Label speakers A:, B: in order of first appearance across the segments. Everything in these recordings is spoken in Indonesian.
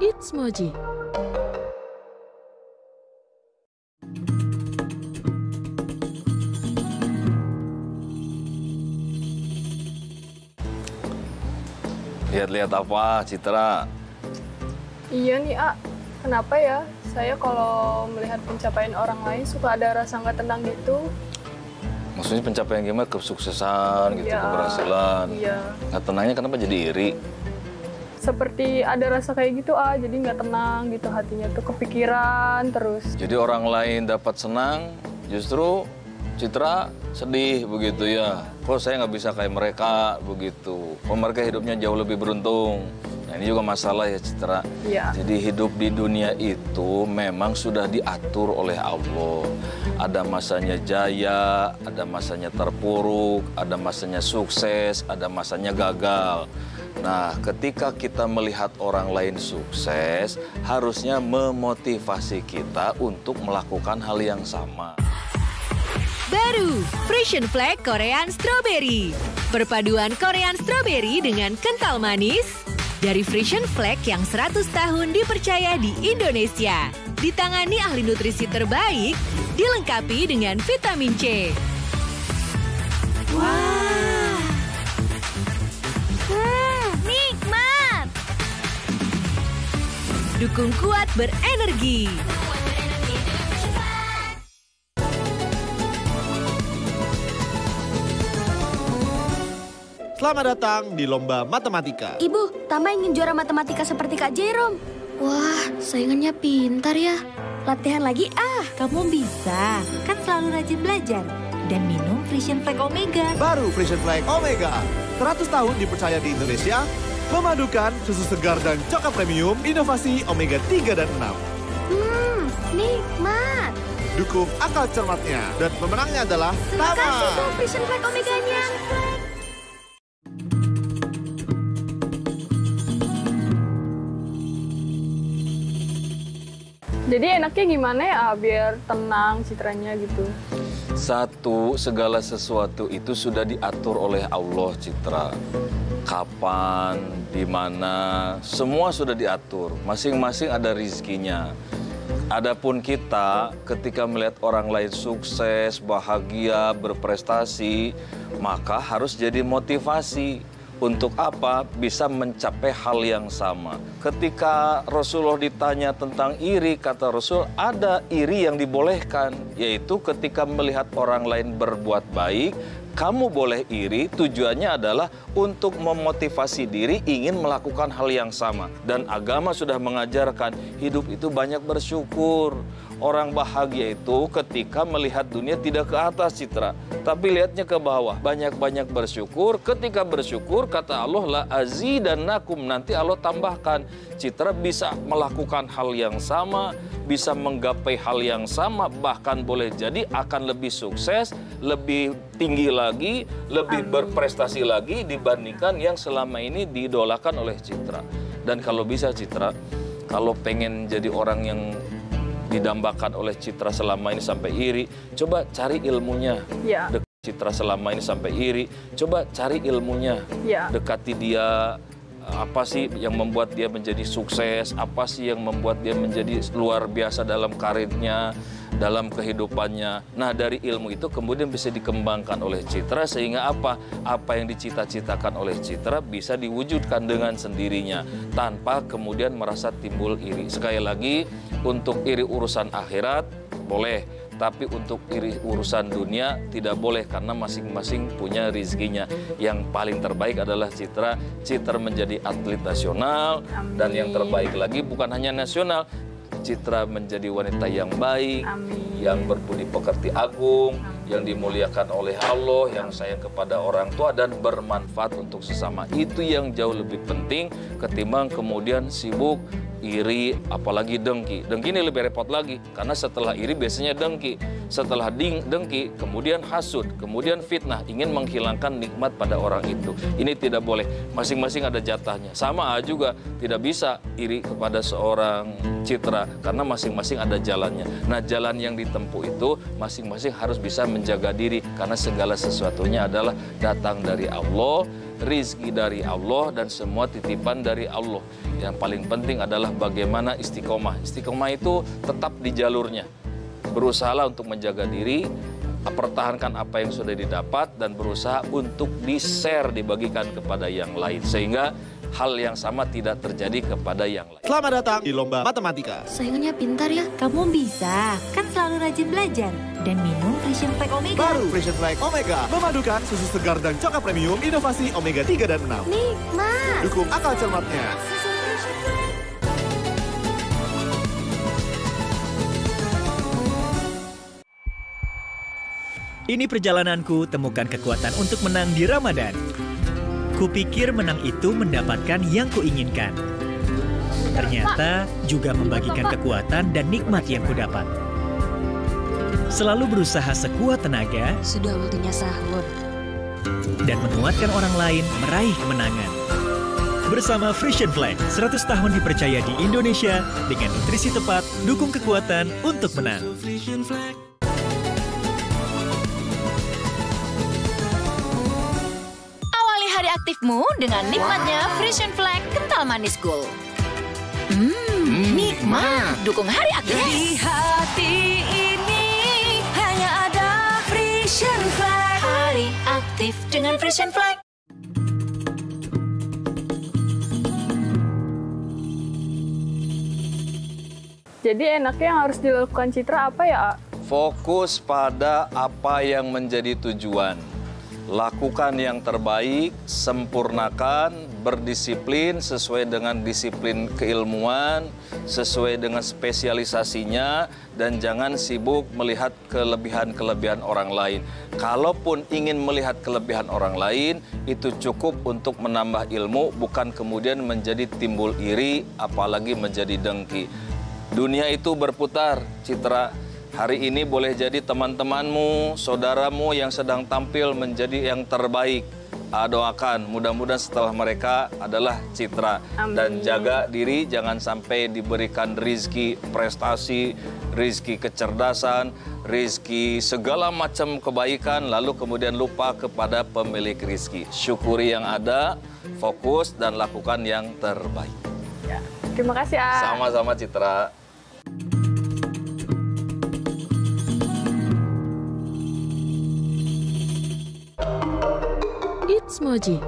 A: It's Moji.
B: Lihat-lihat apa, Citra?
C: Iya nih, A. Kenapa ya? Saya kalau melihat pencapaian orang lain suka ada rasa nggak tenang gitu.
B: Maksudnya pencapaian gimana? Kesuksesan gitu,
C: Iya,
B: keberhasilan.
C: Iya.
B: Nggak tenangnya kenapa jadi iri?
C: Seperti ada rasa kayak gitu, A. Jadi nggak tenang gitu hatinya tuh, kepikiran terus.
B: Jadi orang lain dapat senang, justru Citra sedih begitu ya. Kok saya nggak bisa kayak mereka begitu. Kok mereka hidupnya jauh lebih beruntung. Nah, ini juga masalah ya, Citra.
C: Iya.
B: Jadi hidup di dunia itu memang sudah diatur oleh Allah. Ada masanya jaya, ada masanya terpuruk, ada masanya sukses, ada masanya gagal. Nah, ketika kita melihat orang lain sukses, harusnya memotivasi kita untuk melakukan hal yang sama.
D: Baru, Frisian Flag Korean Strawberry. Perpaduan Korean Strawberry dengan kental manis. Dari Frisian Flag yang 100 tahun dipercaya di Indonesia. Ditangani ahli nutrisi terbaik, dilengkapi dengan vitamin C. Wah, nikmat. Dukung kuat berenergi.
E: Selamat datang di Lomba Matematika.
F: Ibu, Tama ingin juara matematika seperti Kak Jerome. Wah, saingannya pintar ya. Latihan lagi ah.
D: Kamu bisa, kan selalu rajin belajar. Dan minum Frisian Flag Omega.
E: Baru Frisian Flag Omega. 100 tahun dipercaya di Indonesia. Memadukan susu segar dan coklat premium, inovasi Omega 3 dan 6.
F: Nikmat.
E: Dukung akal cermatnya. Dan pemenangnya adalah
F: Terima
E: Tama.
F: kasih tuh Frisian Flag Omeganya.
C: Jadi enaknya gimana ya, A? Biar tenang citranya gitu.
B: Satu, segala sesuatu itu sudah diatur oleh Allah, Citra. Kapan, di mana, semua sudah diatur. Masing-masing ada rizkinya. Adapun kita, ketika melihat orang lain sukses, bahagia, berprestasi, maka harus jadi motivasi. Untuk apa? Bisa mencapai hal yang sama. Ketika Rasulullah ditanya tentang iri, kata Rasul, ada iri yang dibolehkan. Yaitu ketika melihat orang lain berbuat baik, kamu boleh iri, tujuannya adalah untuk memotivasi diri ingin melakukan hal yang sama. Dan agama sudah mengajarkan hidup itu banyak bersyukur. Orang bahagia itu ketika melihat dunia tidak ke atas, Citra, tapi lihatnya ke bawah. Banyak-banyak bersyukur. Ketika bersyukur, kata Allah, la azidannakum, nanti Allah tambahkan. Citra bisa melakukan hal yang sama, bisa menggapai hal yang sama, bahkan boleh jadi akan lebih sukses, lebih tinggi lagi, lebih berprestasi lagi dibandingkan yang selama ini diidolakan oleh Citra. Dan kalau bisa, Citra, kalau pengen jadi orang yang didambakan oleh Citra selama ini sampai iri, coba cari ilmunya.
C: Ya.
B: Citra selama ini sampai iri, coba cari ilmunya.
C: Ya.
B: Dekati dia, apa sih yang membuat dia menjadi sukses, apa sih yang membuat dia menjadi luar biasa dalam karirnya, dalam kehidupannya. Nah, dari ilmu itu kemudian bisa dikembangkan oleh Citra sehingga apa? Apa yang dicita-citakan oleh Citra bisa diwujudkan dengan sendirinya tanpa kemudian merasa timbul iri. Sekali lagi, untuk iri urusan akhirat boleh, tapi untuk iri urusan dunia tidak boleh karena masing-masing punya rizkinya. Yang paling terbaik adalah Citra. Citra menjadi atlet nasional.
C: Amin.
B: Dan yang terbaik lagi bukan hanya nasional, Citra menjadi wanita yang baik,
C: Amin.
B: yang berbudi pekerti agung, yang dimuliakan oleh Allah, yang sayang kepada orang tua dan bermanfaat untuk sesama. Itu yang jauh lebih penting ketimbang kemudian sibuk iri, apalagi dengki. Dengki ini lebih repot lagi, karena setelah iri biasanya dengki. Setelah dengki, kemudian hasud, kemudian fitnah, ingin menghilangkan nikmat pada orang itu. Ini tidak boleh, masing-masing ada jatahnya. Sama juga, tidak bisa iri kepada seorang Citra, karena masing-masing ada jalannya. Nah, jalan yang ditempuh itu, masing-masing harus bisa menjaga diri, karena segala sesuatunya adalah datang dari Allah, rizki dari Allah dan semua titipan dari Allah. Yang paling penting adalah bagaimana istiqomah. Istiqomah itu tetap di jalurnya. Berusahalah untuk menjaga diri, pertahankan apa yang sudah didapat, dan berusaha untuk di-share, dibagikan kepada yang lain. Sehingga hal yang sama tidak terjadi kepada yang lain.
E: Selamat datang di Lomba Matematika.
F: Saingannya pintar ya.
D: Kamu bisa, kan selalu rajin belajar. Dan minum Frisian Flag Omega.
E: Baru Frisian Flag Omega. Memadukan susu segar dan coklat premium inovasi omega 3 dan 6.
F: Nikmat.
E: Dukung akal cermatnya.
A: Ini perjalananku temukan kekuatan untuk menang di Ramadan. Kupikir menang itu mendapatkan yang kuinginkan. Ternyata juga membagikan kekuatan dan nikmat yang kudapat. Selalu berusaha sekuat tenaga.
D: Sudah waktunya sahur.
A: Dan menguatkan orang lain meraih kemenangan. Bersama Frisian Flag, 100 tahun dipercaya di Indonesia dengan nutrisi tepat, dukung kekuatan untuk menang.
D: Awali hari aktifmu dengan nikmatnya Frisian Flag Kental Manis Gold. Nikmat. Dukung hari aktif. Di hati ini hanya ada Frisian Flag. Hari aktif dengan Frisian Flag.
C: Jadi enaknya yang harus dilakukan Citra apa ya, A?
B: Fokus pada apa yang menjadi tujuan. Lakukan yang terbaik, sempurnakan, berdisiplin sesuai dengan disiplin keilmuan, sesuai dengan spesialisasinya, dan jangan sibuk melihat kelebihan-kelebihan orang lain. Kalaupun ingin melihat kelebihan orang lain, itu cukup untuk menambah ilmu, bukan kemudian menjadi timbul iri, apalagi menjadi dengki. Dunia itu berputar, Citra. Hari ini boleh jadi teman-temanmu, saudaramu yang sedang tampil menjadi yang terbaik. Doakan, mudah-mudahan setelah mereka adalah Citra.
C: Amin.
B: Dan jaga diri, jangan sampai diberikan rizki prestasi, rizki kecerdasan, rizki segala macam kebaikan, lalu kemudian lupa kepada pemilik rizki. Syukuri yang ada, fokus, dan lakukan yang terbaik.
C: Ya. Terima kasih, A.
B: Sama-sama, Citra.
D: Moji.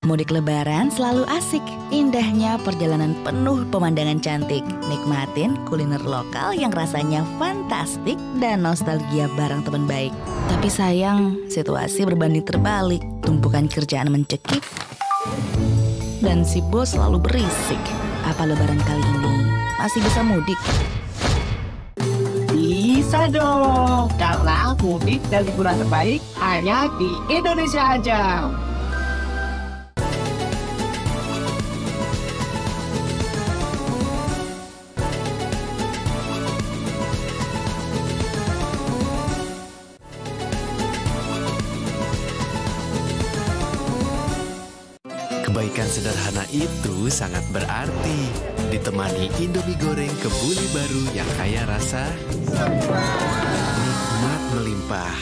D: Mudik lebaran selalu asik. Indahnya perjalanan penuh pemandangan cantik. Nikmatin kuliner lokal yang rasanya fantastik dan nostalgia bareng teman baik. Tapi sayang, situasi berbanding terbalik. Tumpukan kerjaan mencekik dan si bos selalu berisik. Apa lebaran kali ini masih bisa mudik?
G: Bisa dong, karena mudik dan liburan terbaik hanya di Indonesia aja.
H: Kebaikan sederhana itu sangat berarti. Ditemani Indomie goreng kebuli baru yang kaya rasa, nikmat melimpah.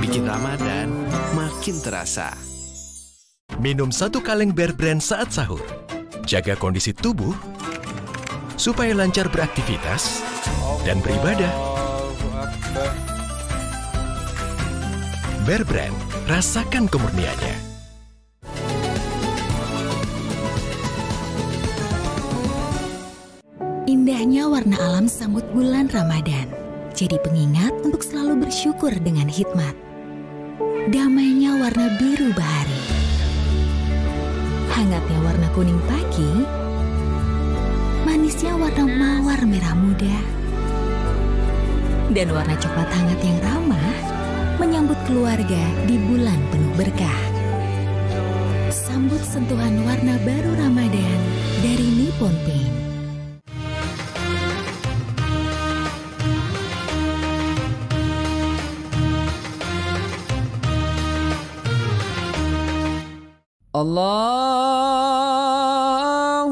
H: Bikin Ramadan makin terasa.
I: Minum 1 kaleng Bear Brand saat sahur. Jaga kondisi tubuh supaya lancar beraktivitas dan beribadah. Bear Brand, rasakan kemurniannya.
D: Indahnya warna alam sambut bulan Ramadan. Jadi pengingat untuk selalu bersyukur dengan hikmat. Damainya warna biru bahari. Hangatnya warna kuning pagi. Manisnya warna mawar merah muda. Dan warna coklat hangat yang ramah menyambut keluarga di bulan penuh berkah. Sambut sentuhan warna baru Ramadan dari Nippon Paint.
G: Allahu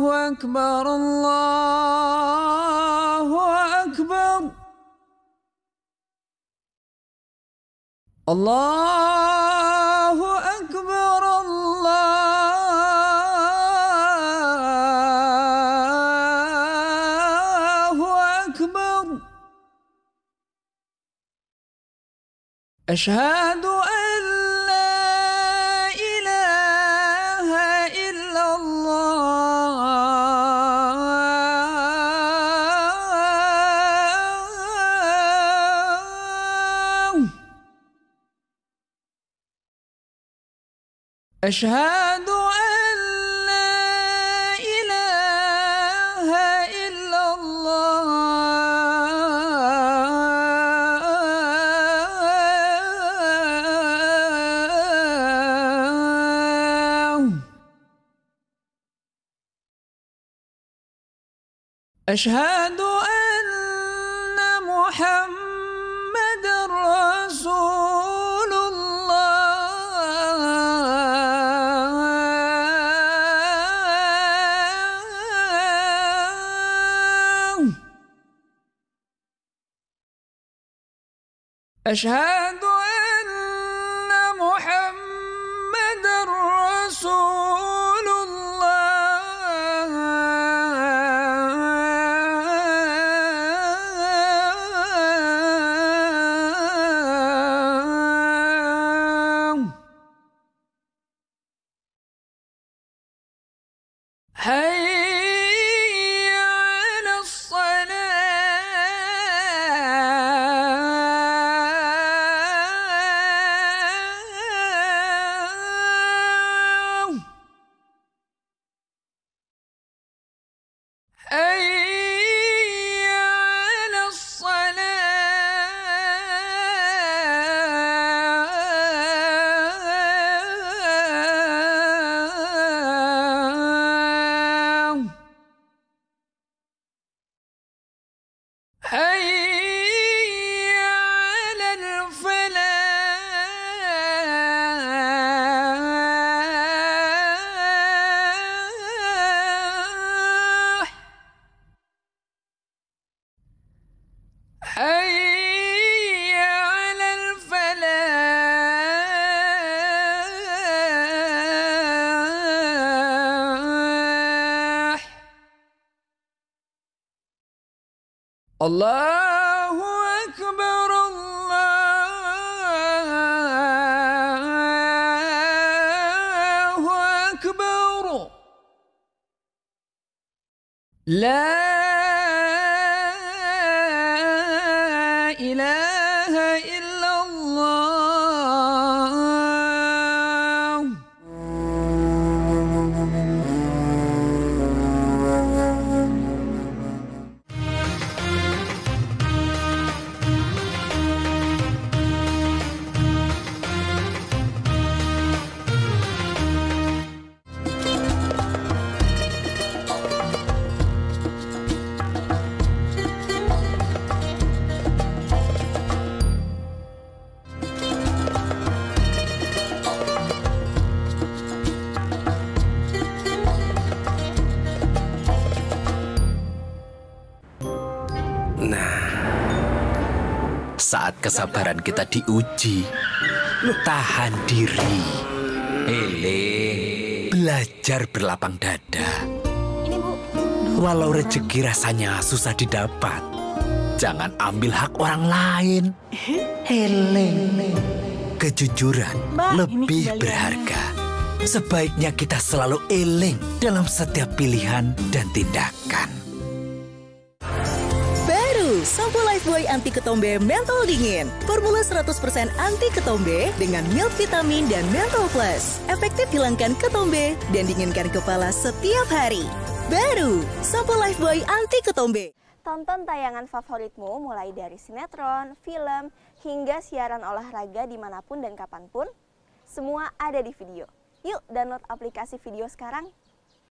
G: Akbar, Allahu Akbar. Allah
J: أشهد أن لا إله إلا الله أشهد أن لا إله إلا الله أشهد أن محمد رسول الله أشهد أن محمد رسول الله حي على الصلاة حي على الصلاة حي على الفلاح حي على الفلاح الله أكبر الله أكبر لا إله إلا الله
H: Saat kesabaran kita diuji, tahan diri. Belajar berlapang dada.
F: Ini Bu.
H: Walau rezeki rasanya susah didapat, jangan ambil hak orang lain. Kejujuran lebih berharga. Sebaiknya kita selalu eling dalam setiap pilihan dan tindakan.
K: Sampo Lifebuoy Anti Ketombe Mentol Dingin. Formula 100% anti ketombe dengan milk vitamin dan mentol plus. Efektif hilangkan ketombe dan dinginkan kepala setiap hari. Baru, Sampo Lifebuoy Anti Ketombe.
L: Tonton tayangan favoritmu mulai dari sinetron, film, hingga siaran olahraga dimanapun dan kapanpun. Semua ada di video. Yuk download aplikasi video sekarang.